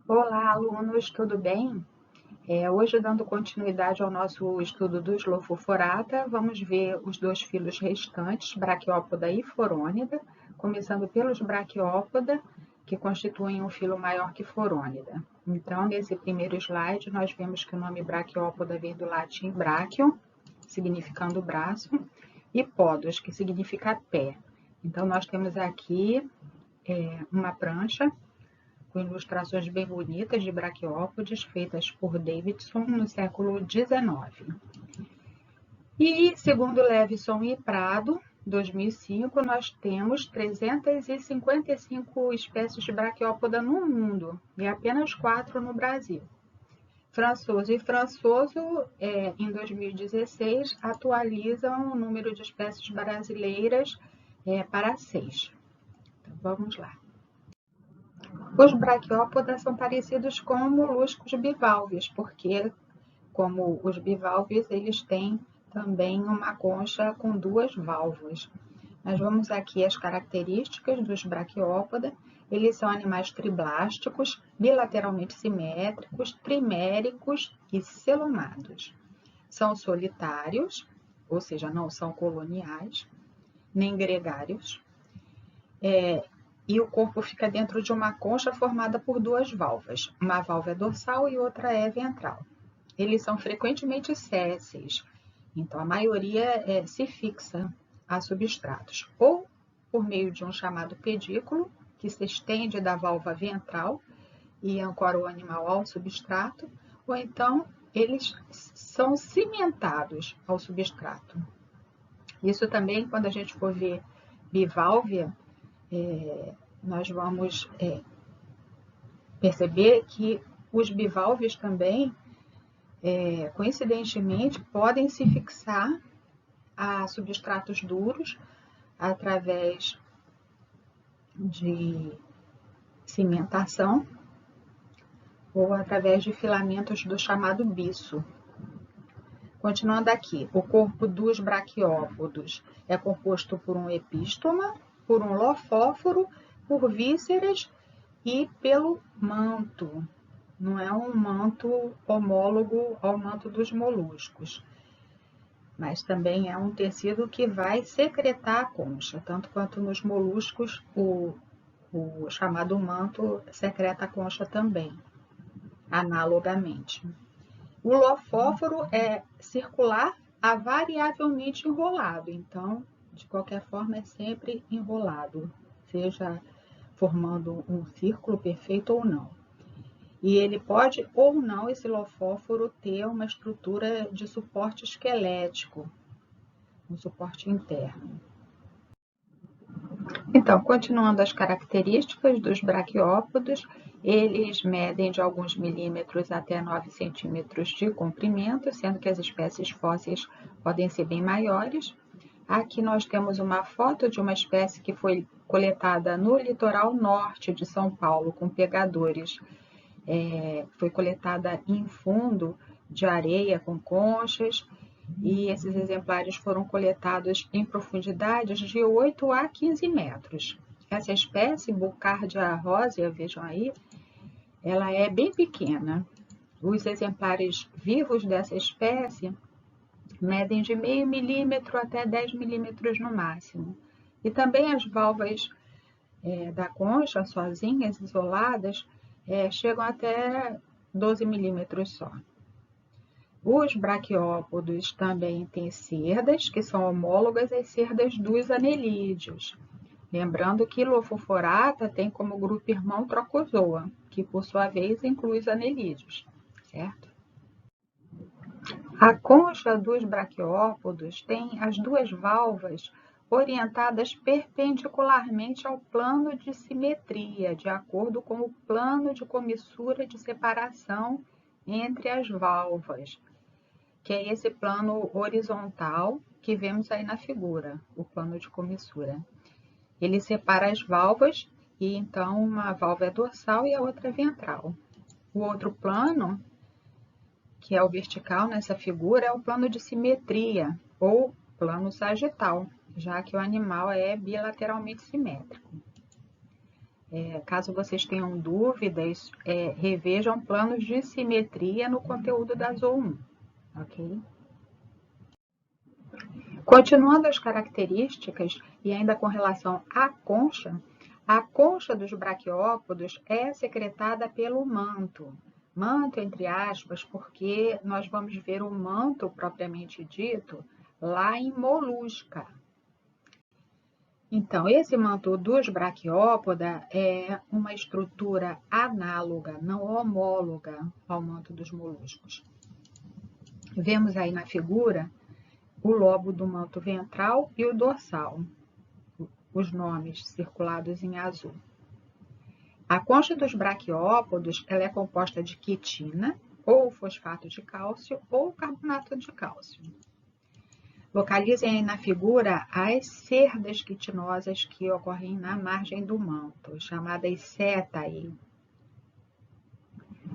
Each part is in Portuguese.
Olá, alunos, tudo bem? Hoje, dando continuidade ao nosso estudo do Slofophorata, vamos ver os dois filos restantes, Braquiópoda e Forônida, começando pelos Braquiópoda, que constituem um filo maior que Forônida. Então, nesse primeiro slide, nós vemos que o nome Braquiópoda vem do latim brachium, significando braço, e podos, que significa pé. Então, nós temos aqui uma prancha com ilustrações bem bonitas de braquiópodes feitas por Davidson no século XIX. E, segundo Levison e Prado, 2005, nós temos 355 espécies de braquiópoda no mundo e apenas 4 no Brasil. Françoso e Françoso, em 2016, atualizam o número de espécies brasileiras para 6. Então, vamos lá. Os braquiópodas são parecidos com moluscos bivalves, porque, como os bivalves, eles têm também uma concha com 2 válvulas. Nós vamos aqui as características dos braquiópoda. Eles são animais triblásticos, bilateralmente simétricos, triméricos e celomados. São solitários, ou seja, não são coloniais, nem gregários. E o corpo fica dentro de uma concha formada por 2 válvulas. Uma válvula é dorsal e outra é ventral. Eles são frequentemente sésseis, então a maioria se fixa a substratos, ou por meio de um chamado pedículo, que se estende da válvula ventral e ancora o animal ao substrato, ou então eles são cimentados ao substrato. Isso também, quando a gente for ver biválvia, nós vamos perceber que os bivalves também, coincidentemente, podem se fixar a substratos duros através de cimentação ou através de filamentos do chamado bisso. Continuando aqui, o corpo dos braquiópodos é composto por um epístoma, por um lofóforo, por vísceras e pelo manto. Não é um manto homólogo ao manto dos moluscos, mas também é um tecido que vai secretar a concha, tanto quanto nos moluscos o chamado manto secreta a concha também, analogamente. O lofóforo é circular a variavelmente enrolado, então, de qualquer forma, é sempre enrolado, seja formando um círculo perfeito ou não. E ele pode ou não, esse lofóforo, ter uma estrutura de suporte esquelético, um suporte interno. Então, continuando as características dos braquiópodos, eles medem de alguns milímetros até 9 centímetros de comprimento, sendo que as espécies fósseis podem ser bem maiores. Aqui nós temos uma foto de uma espécie que foi coletada no litoral norte de São Paulo, com pegadores. Foi coletada em fundo de areia com conchas, e esses exemplares foram coletados em profundidades de 8 a 15 metros. Essa espécie, Bucardia rosea, vejam aí, ela é bem pequena. Os exemplares vivos dessa espécie medem de meio milímetro até 10 milímetros no máximo. E também as válvulas da concha, sozinhas, isoladas, chegam até 12 milímetros só. Os braquiópodos também têm cerdas, que são homólogas às cerdas dos anelídeos. Lembrando que Lophophorata tem como grupo irmão Trocozoa, que por sua vez inclui os anelídeos, certo? A concha dos braquiópodos tem as 2 válvulas orientadas perpendicularmente ao plano de simetria, de acordo com o plano de comissura de separação entre as válvulas, que é esse plano horizontal que vemos aí na figura, o plano de comissura. Ele separa as válvulas e então uma válvula é dorsal e a outra é ventral. O outro plano, que é o vertical nessa figura, é o plano de simetria ou plano sagital, já que o animal é bilateralmente simétrico. Caso vocês tenham dúvidas, revejam planos de simetria no conteúdo da ZOO 1, ok? Continuando as características, e ainda com relação à concha, a concha dos braquiópodos é secretada pelo manto. Manto, entre aspas, porque nós vamos ver o manto propriamente dito lá em Molusca. Então, esse manto dos braquiópoda é uma estrutura análoga, não homóloga ao manto dos moluscos. Vemos aí na figura o lobo do manto ventral e o dorsal, os nomes circulados em azul. A concha dos braquiópodos ela é composta de quitina, ou fosfato de cálcio, ou carbonato de cálcio. Localizem aí na figura as cerdas quitinosas que ocorrem na margem do manto, chamadas setae.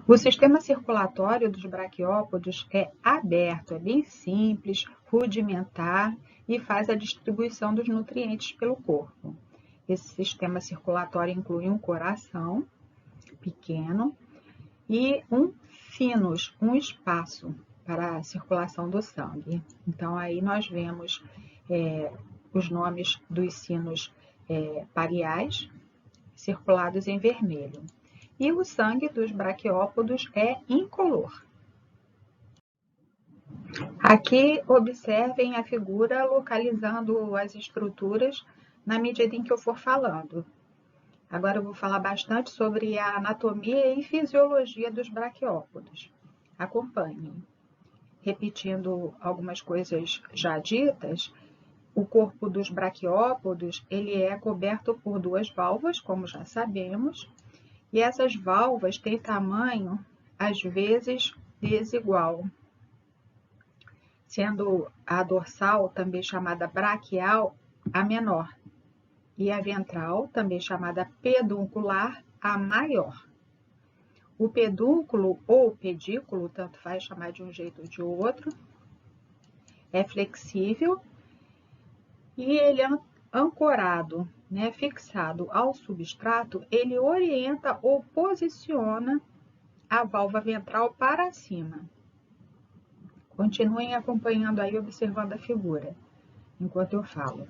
O sistema circulatório dos braquiópodos é aberto, é bem simples, rudimentar e faz a distribuição dos nutrientes pelo corpo. Esse sistema circulatório inclui um coração pequeno e um sinus, um espaço para a circulação do sangue. Então, aí nós vemos os nomes dos sinos pariais circulados em vermelho. E o sangue dos braquiópodos é incolor. Aqui, observem a figura localizando as estruturas na medida em que eu for falando. Agora eu vou falar bastante sobre a anatomia e fisiologia dos braquiópodos. Acompanhem. Repetindo algumas coisas já ditas, o corpo dos braquiópodos ele é coberto por duas valvas, como já sabemos, e essas valvas têm tamanho, às vezes, desigual, sendo a dorsal, também chamada braquial, a menor, e a ventral, também chamada peduncular, a maior. O pedúnculo ou pedículo, tanto faz chamar de um jeito ou de outro, é flexível e ele é ancorado, fixado ao substrato, ele orienta ou posiciona a válvula ventral para cima. Continuem acompanhando aí, observando a figura, enquanto eu falo.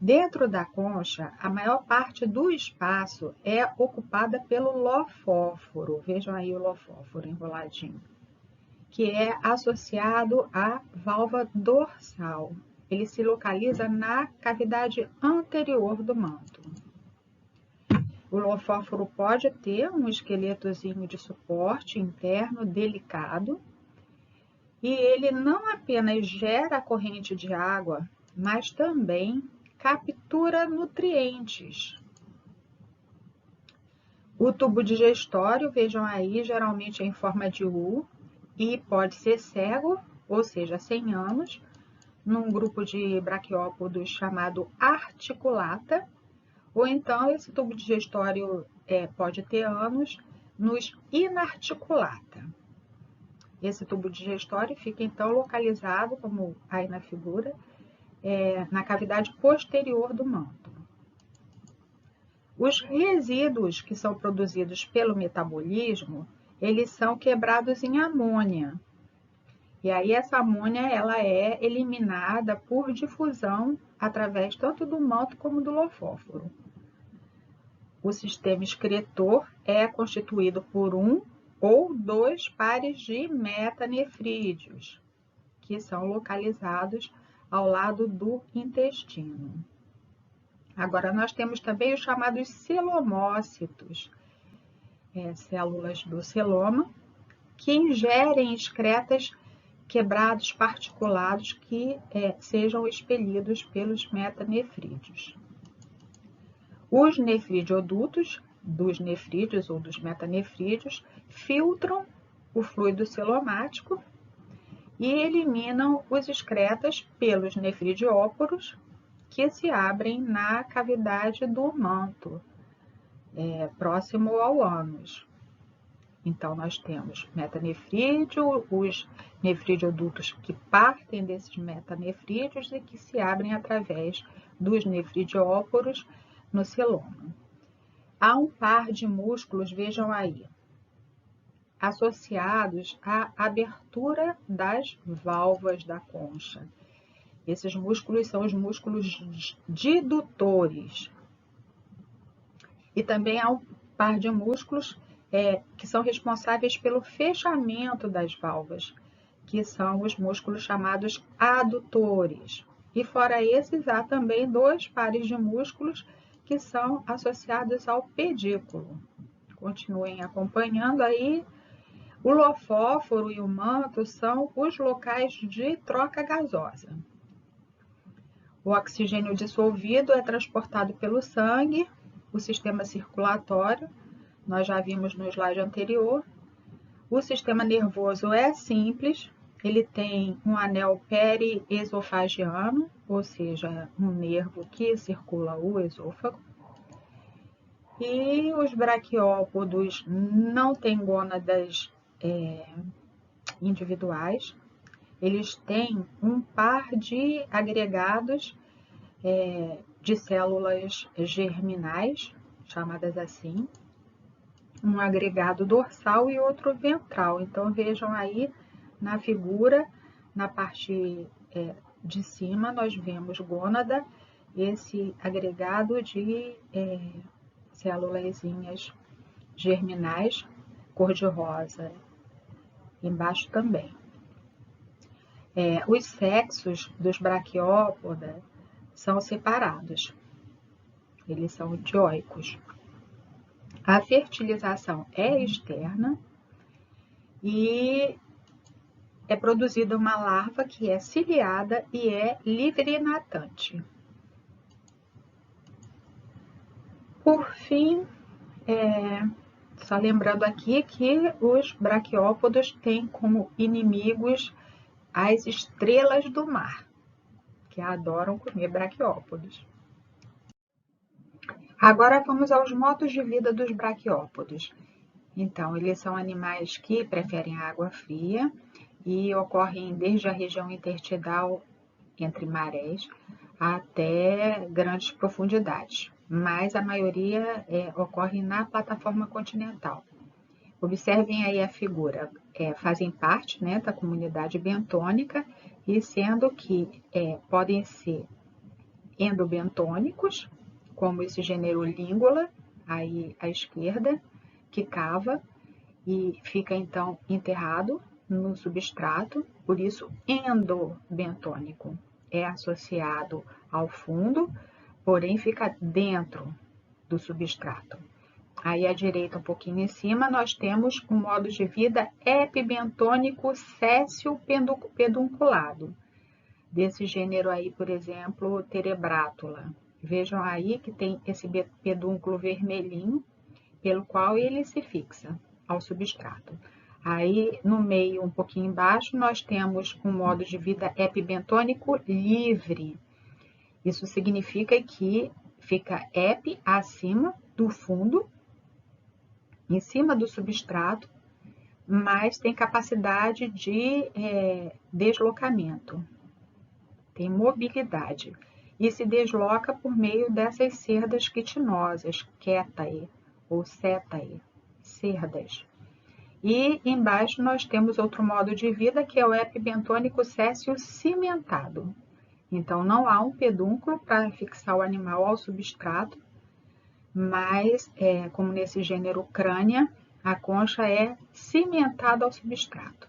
Dentro da concha, a maior parte do espaço é ocupada pelo lofóforo. Vejam aí o lofóforo enroladinho, que é associado à válvula dorsal. Ele se localiza na cavidade anterior do manto. O lofóforo pode ter um esqueletozinho de suporte interno delicado e ele não apenas gera corrente de água, mas também captura nutrientes. O tubo digestório, vejam aí, geralmente é em forma de U e pode ser cego, ou seja, sem anos, num grupo de braquiópodos chamado articulata, ou então esse tubo digestório pode ter anos nos inarticulata. Esse tubo digestório fica então localizado, como aí na figura, na cavidade posterior do manto. Os resíduos que são produzidos pelo metabolismo, eles são quebrados em amônia. E aí essa amônia ela é eliminada por difusão através tanto do manto como do lofóforo. O sistema excretor é constituído por um ou dois pares de metanefrídeos, que são localizados ao lado do intestino. Agora, nós temos também os chamados celomócitos, células do celoma, que ingerem excretas quebrados particulados que sejam expelidos pelos metanefrídeos. Os nefridiodutos dos nefrídeos ou dos metanefrídeos filtram o fluido celomático e eliminam os excretas pelos nefridióporos que se abrem na cavidade do manto, próximo ao ânus. Então, nós temos metanefrídeo, os nefridiodutos que partem desses metanefrídeos e que se abrem através dos nefridióporos no celoma. há um par de músculos, vejam aí, associados à abertura das válvulas da concha. Esses músculos são os músculos dedutores. E também há um par de músculos que são responsáveis pelo fechamento das válvulas, que são os músculos chamados adutores. E fora esses, há também dois pares de músculos que são associados ao pedículo. Continuem acompanhando aí. O lofóforo e o manto são os locais de troca gasosa. O oxigênio dissolvido é transportado pelo sangue, o sistema circulatório, nós já vimos no slide anterior. O sistema nervoso é simples, ele tem um anel periesofágiano, ou seja, um nervo que circula o esôfago. E os braquiópodos não têm gônadas individuais, eles têm um par de agregados de células germinais, chamadas assim, um agregado dorsal e outro ventral. Então, vejam aí na figura, na parte de cima, nós vemos gônada, esse agregado de célulazinhas germinais, cor-de-rosa. Embaixo também. Os sexos dos braquiópoda são separados. Eles são dioicos. A fertilização é externa e é produzida uma larva que é ciliada e é livre-natante. Por fim, só lembrando aqui que os braquiópodos têm como inimigos as estrelas do mar, que adoram comer braquiópodos. Agora vamos aos modos de vida dos braquiópodos. Então, eles são animais que preferem a água fria e ocorrem desde a região intertidal entre marés até grandes profundidades, mas a maioria ocorre na plataforma continental. Observem aí a figura, fazem parte da comunidade bentônica, e sendo que podem ser endobentônicos, como esse gênero Lingula, aí à esquerda, que cava e fica então enterrado no substrato, por isso endobentônico. É associado ao fundo, porém fica dentro do substrato. Aí à direita, um pouquinho em cima, nós temos um modo de vida epibentônico céssio pedunculado. Desse gênero aí, por exemplo, Terebrátula. Vejam aí que tem esse pedúnculo vermelhinho, pelo qual ele se fixa ao substrato. Aí, no meio, um pouquinho embaixo, nós temos um modo de vida epibentônico livre. Isso significa que fica epi acima do fundo, em cima do substrato, mas tem capacidade de deslocamento, tem mobilidade, e se desloca por meio dessas cerdas quitinosas, quetae ou setae, cerdas. E embaixo nós temos outro modo de vida, que é o epibentônico céssio cimentado. Então, não há um pedúnculo para fixar o animal ao substrato, mas, como nesse gênero crânia, a concha é cimentada ao substrato.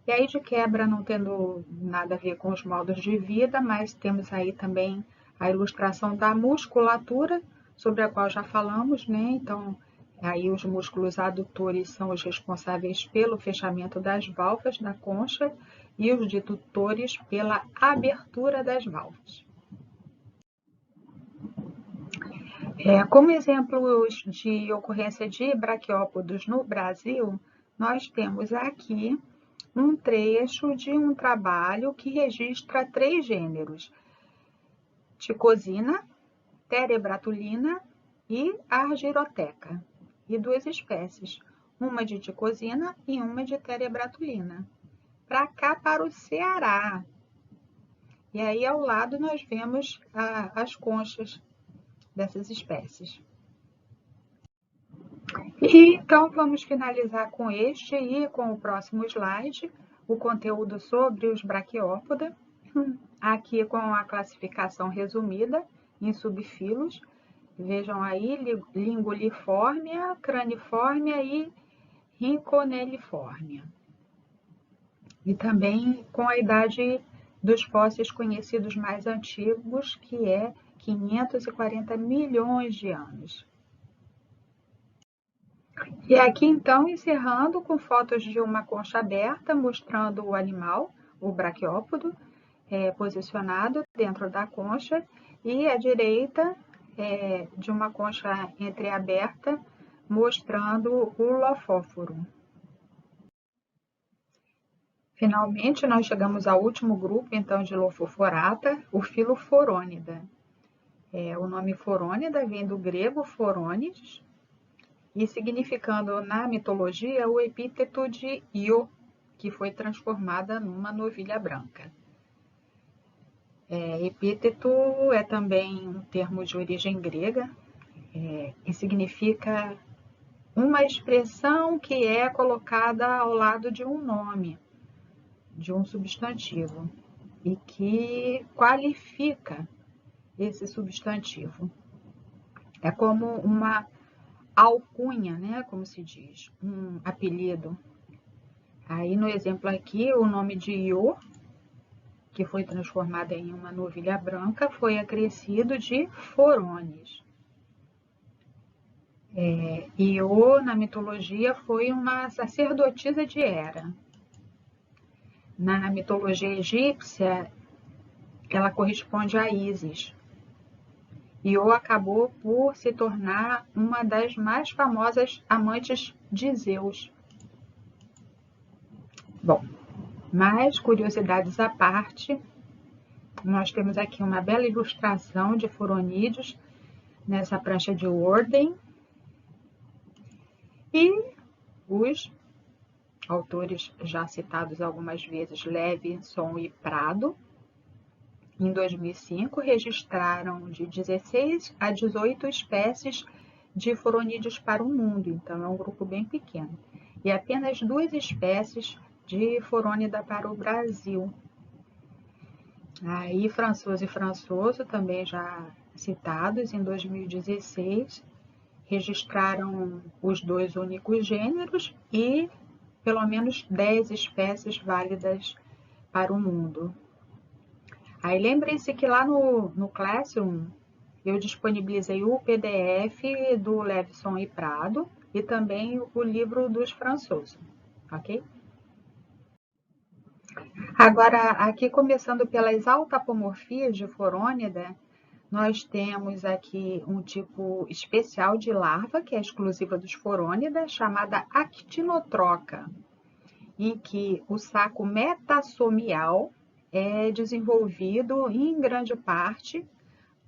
E aí, de quebra, não tendo nada a ver com os modos de vida, mas temos aí também a ilustração da musculatura, sobre a qual já falamos, né? Então, aí os músculos adutores são os responsáveis pelo fechamento das válvulas da concha e os dedutores pela abertura das válvulas. Como exemplos de ocorrência de braquiópodos no Brasil, nós temos aqui um trecho de um trabalho que registra 3 gêneros: Ticosina, Terebratulina e Argyrotheca, e 2 espécies, uma de Ticosina e uma de Terebratulina. Para cá, para o Ceará. E aí, ao lado, nós vemos as conchas dessas espécies. E então vamos finalizar com este e com o próximo slide, o conteúdo sobre os braquiópoda, aqui com a classificação resumida em subfilos. Vejam aí, Lingoliformia, Craniformia e Rinconeliformia. E também com a idade dos fósseis conhecidos mais antigos, que é 540 milhões de anos. E aqui então, encerrando com fotos de uma concha aberta, mostrando o animal, o braquiópodo, posicionado dentro da concha, e à direita de uma concha entreaberta, mostrando o lofóforo. Finalmente, nós chegamos ao último grupo, então, de Lophophorata, o filo Forônida. O nome Forônida vem do grego forones, e significando na mitologia o epíteto de Io, que foi transformada numa novilha branca. Epíteto é também um termo de origem grega, e significa uma expressão que é colocada ao lado de um nome, de um substantivo, e que qualifica esse substantivo. É como uma alcunha, né, como se diz, um apelido. Aí no exemplo aqui, o nome de Io, que foi transformada em uma novilha branca, foi acrescido de Forones. Io, na mitologia, foi uma sacerdotisa de Hera. Na mitologia egípcia, ela corresponde a Ísis. Io acabou por se tornar uma das mais famosas amantes de Zeus. Bom, mais curiosidades à parte, nós temos aqui uma bela ilustração de foronídeos nessa prancha de Worden. E os autores já citados algumas vezes, Levinson e Prado, em 2005, registraram de 16 a 18 espécies de foronídeos para o mundo, então é um grupo bem pequeno, e apenas 2 espécies de forônida para o Brasil. Aí Françoso e Françoso, também já citados em 2016, registraram os 2 únicos gêneros e pelo menos 10 espécies válidas para o mundo. Aí lembrem-se que lá no Classroom eu disponibilizei o PDF do Levinson e Prado e também o livro dos Françoso, ok? Agora, aqui começando pelas autapomorfias de forônida, nós temos aqui um tipo especial de larva, que é exclusiva dos forônida, chamada actinotroca, em que o saco metassomial é desenvolvido em grande parte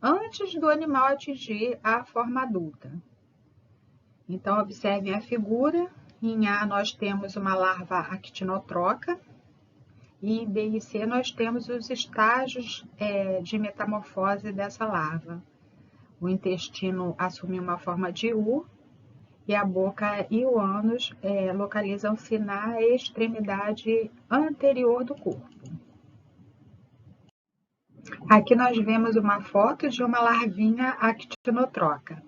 antes do animal atingir a forma adulta. Então, observem a figura. Em A nós temos uma larva actinotroca, e em B e C nós temos os estágios de metamorfose dessa larva. O intestino assume uma forma de U, e a boca e o ânus localizam-se na extremidade anterior do corpo. Aqui nós vemos uma foto de uma larvinha actinotroca.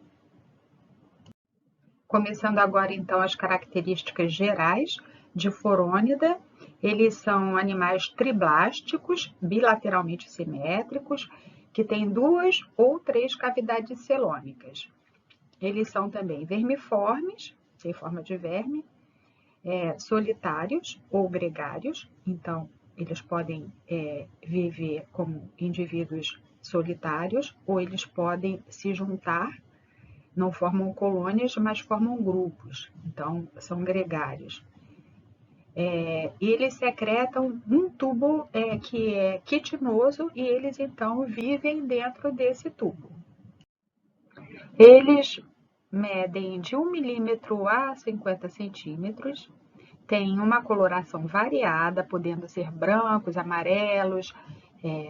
Começando agora então as características gerais de forônida. Eles são animais triblásticos, bilateralmente simétricos, que têm 2 ou 3 cavidades celônicas. Eles são também vermiformes, tem forma de verme, solitários ou gregários, então eles podem viver como indivíduos solitários ou eles podem se juntar, não formam colônias, mas formam grupos, então são gregários. Eles secretam um tubo que é quitinoso e eles então vivem dentro desse tubo. Eles medem de 1 milímetro a 50 centímetros, têm uma coloração variada, podendo ser brancos, amarelos,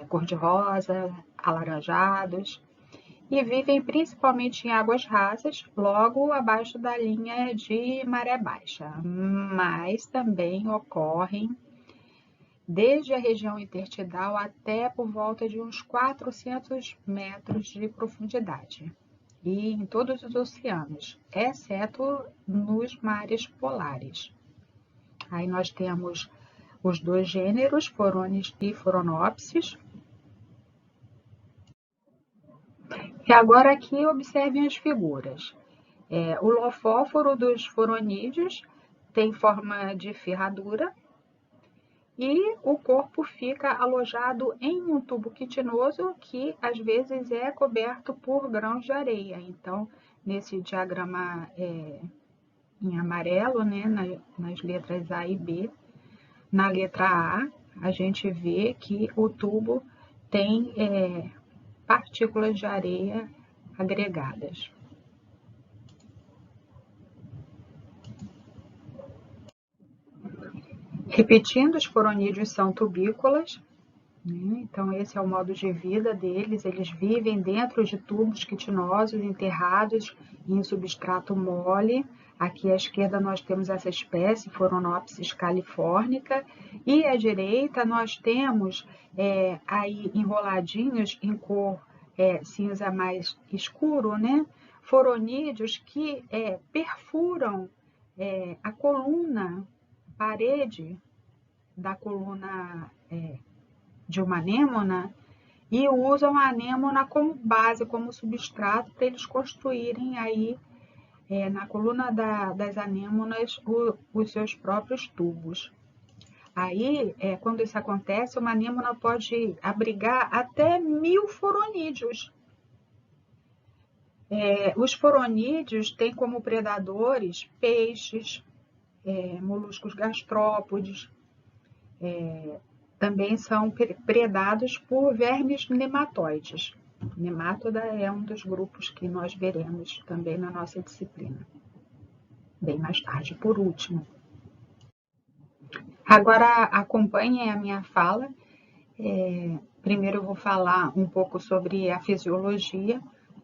cor-de-rosa, alaranjados, e vivem principalmente em águas rasas, logo abaixo da linha de maré baixa, mas também ocorrem desde a região intertidal até por volta de uns 400 metros de profundidade, e em todos os oceanos, exceto nos mares polares. Aí nós temos os dois gêneros, Forones e Phoromopsis. E agora aqui observem as figuras. O lofóforo dos foronídeos tem forma de ferradura e o corpo fica alojado em um tubo quitinoso que às vezes é coberto por grãos de areia. Então, nesse diagrama em amarelo, né, nas letras A e B, na letra A, a gente vê que o tubo tem partículas de areia agregadas. Repetindo, os foronídeos são tubícolas, né? Então esse é o modo de vida deles, eles vivem dentro de tubos quitinosos enterrados em substrato mole. Aqui à esquerda nós temos essa espécie, Phoromopsis californica, e à direita nós temos aí enroladinhos em cor cinza mais escuro, né? Foronídeos que perfuram a coluna, parede da coluna de uma anêmona e usam a anêmona como base, como substrato para eles construírem aí na coluna das anêmonas os seus próprios tubos. Aí, quando isso acontece, uma anêmona pode abrigar até 1000 foronídeos. Os foronídeos têm como predadores peixes, moluscos gastrópodes, também são predados por vermes nematóides. Nemátoda é um dos grupos que nós veremos também na nossa disciplina, bem mais tarde. Por último, agora acompanhem a minha fala. Primeiro eu vou falar um pouco sobre a fisiologia,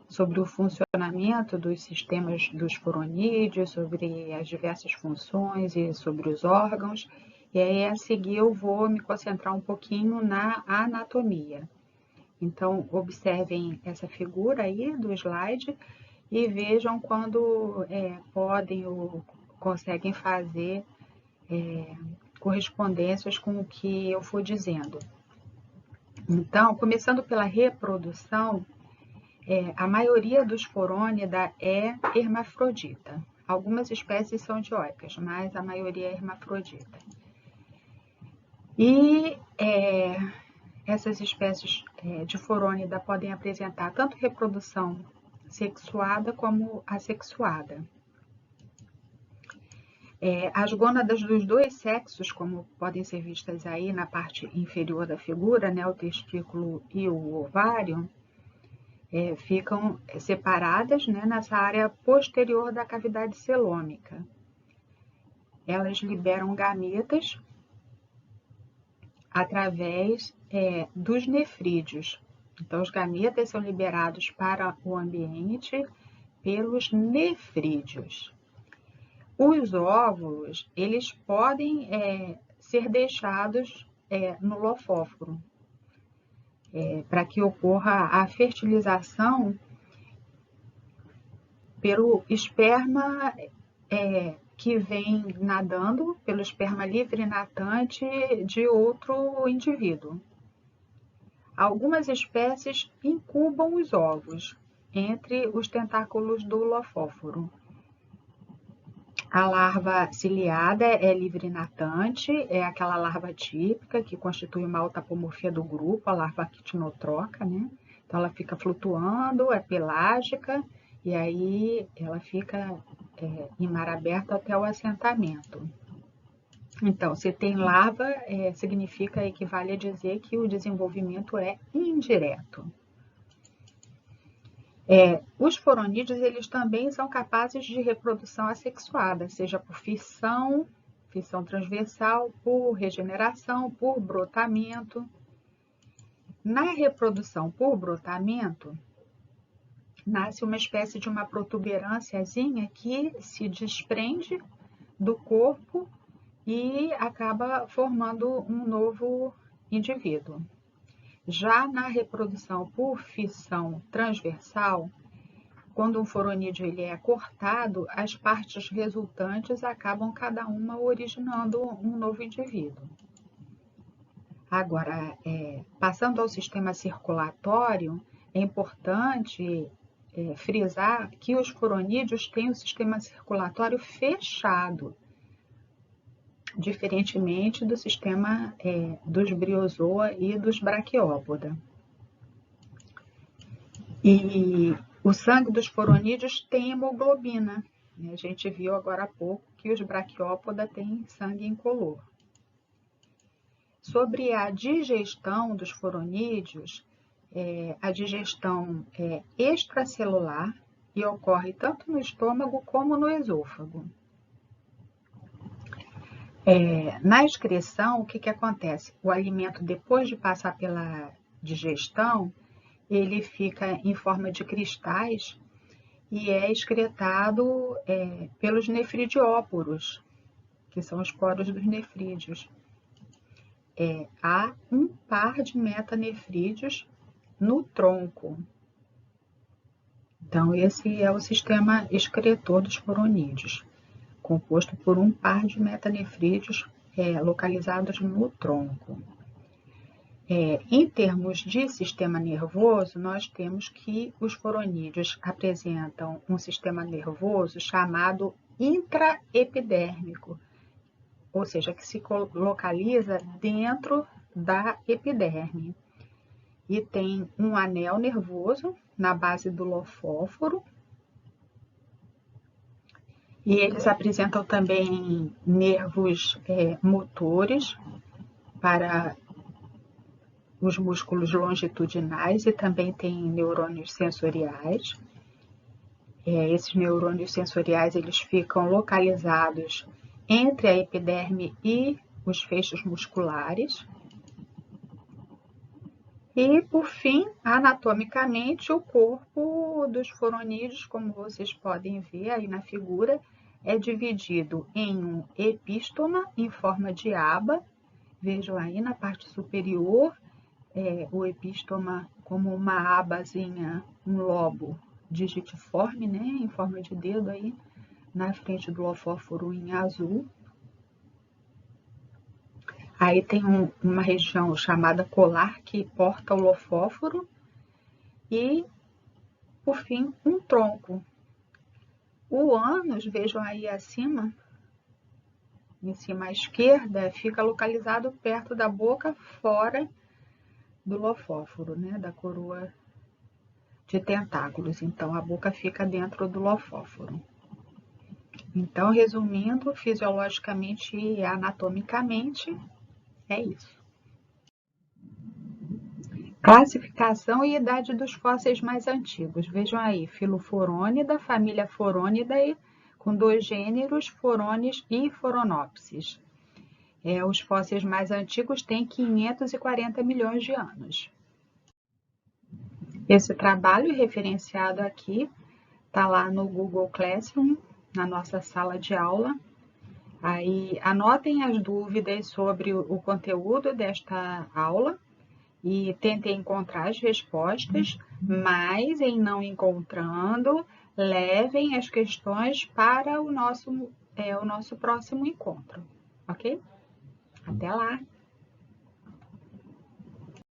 sobre o funcionamento dos sistemas dos foronídeos, sobre as diversas funções e sobre os órgãos. E aí, a seguir, eu vou me concentrar um pouquinho na anatomia. Então, observem essa figura aí do slide e vejam quando podem ou conseguem fazer correspondências com o que eu for dizendo. Então, começando pela reprodução, a maioria dos forônida é hermafrodita. Algumas espécies são dioicas, mas a maioria é hermafrodita. E essas espécies de forônida podem apresentar tanto reprodução sexuada como assexuada. As gônadas dos dois sexos, como podem ser vistas aí na parte inferior da figura, né, o testículo e o ovário, ficam separadas, né, nessa área posterior da cavidade celômica. Elas liberam gametas através dos nefrídeos. Então, os gametas são liberados para o ambiente pelos nefrídeos. Os óvulos, eles podem ser deixados no lofóforo, para que ocorra a fertilização pelo esperma que vem nadando, pelo esperma livre natante de outro indivíduo. Algumas espécies incubam os ovos entre os tentáculos do lofóforo. A larva ciliada é livre natante, é aquela larva típica que constitui uma autapomorfia do grupo, a larva actinotroca, né? Então ela fica flutuando, é pelágica e aí ela fica em mar aberto até o assentamento. Então, se tem larva, equivale a dizer que o desenvolvimento é indireto. Os foronídeos, eles também são capazes de reprodução assexuada, seja por fissão transversal, por regeneração, por brotamento. Na reprodução por brotamento, nasce uma espécie de uma protuberânciazinha que se desprende do corpo e acaba formando um novo indivíduo. Já na reprodução por fissão transversal, quando um foronídeo ele é cortado, as partes resultantes acabam cada uma originando um novo indivíduo. Agora, passando ao sistema circulatório, é importante frisar que os foronídeos têm o sistema circulatório fechado, diferentemente do sistema dos briozoa e dos braquiópoda. E o sangue dos foronídeos tem hemoglobina. A gente viu agora há pouco que os braquiópoda têm sangue incolor. Sobre a digestão dos foronídeos, a digestão é extracelular e ocorre tanto no estômago como no esôfago. Na excreção, o que acontece? O alimento, depois de passar pela digestão, ele fica em forma de cristais e é excretado pelos nefridióporos, que são os poros dos nefrídeos. Há um par de metanefrídeos no tronco. Então, esse é o sistema excretor dos foronídeos, composto por um par de metanefrídeos localizados no tronco. Em termos de sistema nervoso, nós temos que os foronídeos apresentam um sistema nervoso chamado intraepidérmico, ou seja, que se localiza dentro da epiderme. E tem um anel nervoso na base do lofóforo. E eles apresentam também nervos motores para os músculos longitudinais e também tem neurônios sensoriais. Esses neurônios sensoriais eles ficam localizados entre a epiderme e os feixes musculares. E, por fim, anatomicamente, o corpo dos foronídeos, como vocês podem ver aí na figura, é dividido em um epístoma em forma de aba. Vejam aí na parte superior, o epístoma como uma abazinha, um lobo digitiforme, né, em forma de dedo aí, na frente do lofóforo em azul. Aí tem uma região chamada colar que porta o lofóforo e, por fim, um tronco. O ânus, vejam aí acima, em cima à esquerda, fica localizado perto da boca, fora do lofóforo, né, da coroa de tentáculos. Então, a boca fica dentro do lofóforo. Então, resumindo, fisiologicamente e anatomicamente, é isso. Classificação e idade dos fósseis mais antigos. Vejam aí, filo Forônida, família Forônidae, com 2 gêneros, Forones e Foronopsis. Os fósseis mais antigos têm 540 milhões de anos. Esse trabalho referenciado aqui está lá no Google Classroom, na nossa sala de aula. Aí anotem as dúvidas sobre o conteúdo desta aula e tentem encontrar as respostas, mas em não encontrando, levem as questões para o nosso próximo encontro, ok? Até lá!